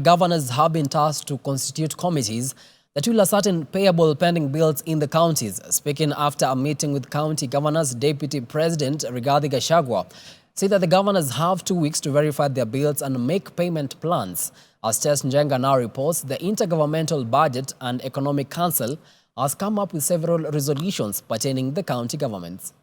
Governors have been tasked to constitute committees that will ascertain payable pending bills in the counties. Speaking after a meeting with county governors, Deputy President Rigathi Gachagua said that the governors have 2 weeks to verify their bills and make payment plans. As Tess Njenga now reports, the Intergovernmental Budget and Economic Council has come up with several resolutions pertaining the county governments.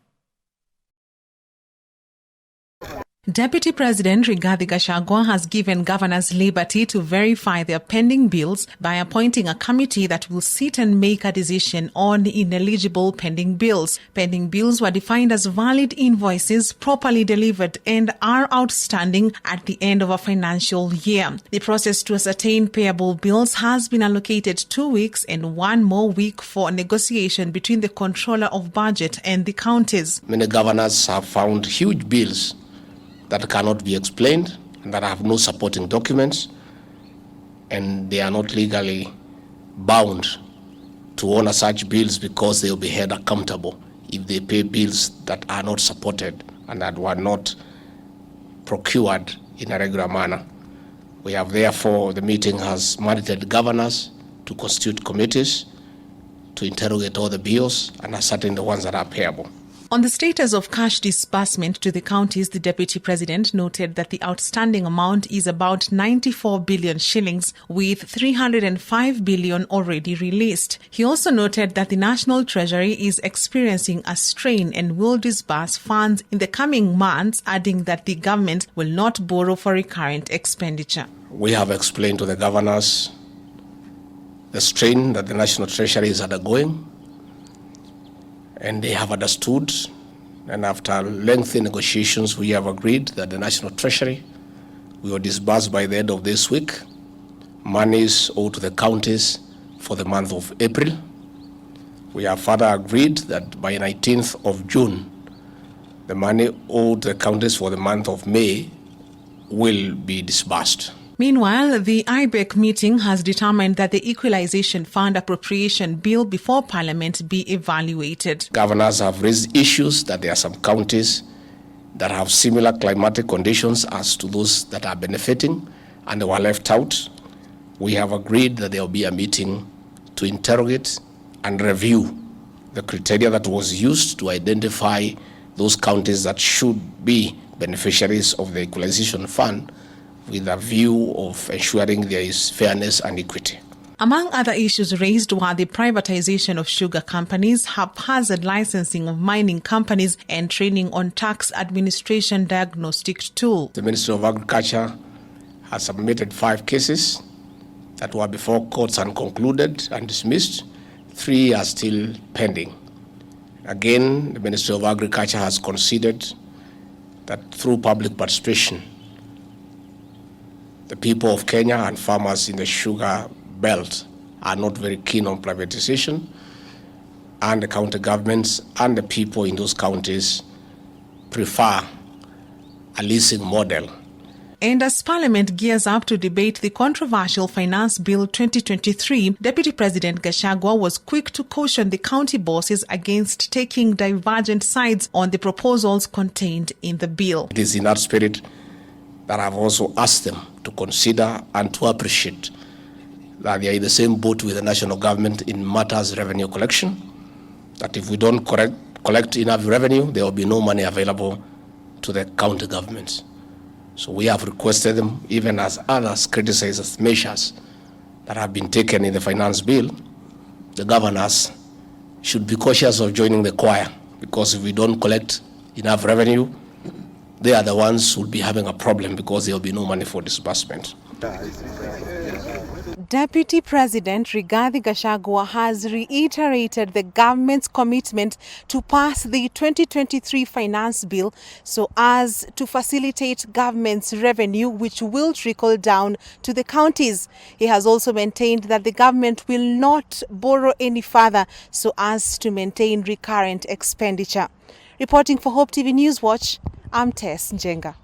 Deputy President Rigathi Gachagua has given governors liberty to verify their pending bills by appointing a committee that will sit and make a decision on ineligible pending bills. Pending bills were defined as valid invoices properly delivered and are outstanding at the end of a financial year. The process to ascertain payable bills has been allocated 2 weeks and 1 more week for negotiation between the Controller of Budget and the counties. Many governors have found huge bills that cannot be explained and that have no supporting documents, and they are not legally bound to honor such bills because they will be held accountable if they pay bills that are not supported and that were not procured in a regular manner. We have therefore, the meeting has mandated governors to constitute committees to interrogate all the bills and ascertain the ones that are payable. On the status of cash disbursement to the counties, the Deputy President noted that the outstanding amount is about 94 billion shillings, with 305 billion already released. He also noted that the National Treasury is experiencing a strain and will disburse funds in the coming months, adding that the government will not borrow for recurrent expenditure. We have explained to the governors the strain that the National Treasury is undergoing, and they have understood, and after lengthy negotiations, we have agreed that the National Treasury will disburse by the end of this week monies owed to the counties for the month of April. We have further agreed that by 19th of June, the money owed to the counties for the month of May will be disbursed. Meanwhile, the IBEC meeting has determined that the Equalization Fund appropriation bill before Parliament be evaluated. Governors have raised issues that there are some counties that have similar climatic conditions as to those that are benefiting and they were left out. We have agreed that there will be a meeting to interrogate and review the criteria that was used to identify those counties that should be beneficiaries of the Equalization Fund, with a view of ensuring there is fairness and equity. Among other issues raised were the privatization of sugar companies, haphazard licensing of mining companies, and training on tax administration diagnostic tool. The Ministry of Agriculture has submitted 5 cases that were before courts and concluded and dismissed. 3 are still pending. Again, the Ministry of Agriculture has considered that through public participation, the people of Kenya and farmers in the sugar belt are not very keen on privatization, and the county governments and the people in those counties prefer a leasing model. And as Parliament gears up to debate the controversial Finance Bill 2023, Deputy President Gachagua was quick to caution the county bosses against taking divergent sides on the proposals contained in the bill. It is in that spirit that I've also asked them to consider and to appreciate that they are in the same boat with the national government in matters revenue collection, that if we don't collect enough revenue, there will be no money available to the county governments. So we have requested them, even as others criticize measures that have been taken in the finance bill, the governors should be cautious of joining the choir, because if we don't collect enough revenue, they are the ones who will be having a problem because there will be no money for disbursement. Deputy President Rigathi Gachagua has reiterated the government's commitment to pass the 2023 finance bill so as to facilitate government's revenue, which will trickle down to the counties. He has also maintained that the government will not borrow any further so as to maintain recurrent expenditure. Reporting for Hope TV News Watch, I'm Tess Njenga.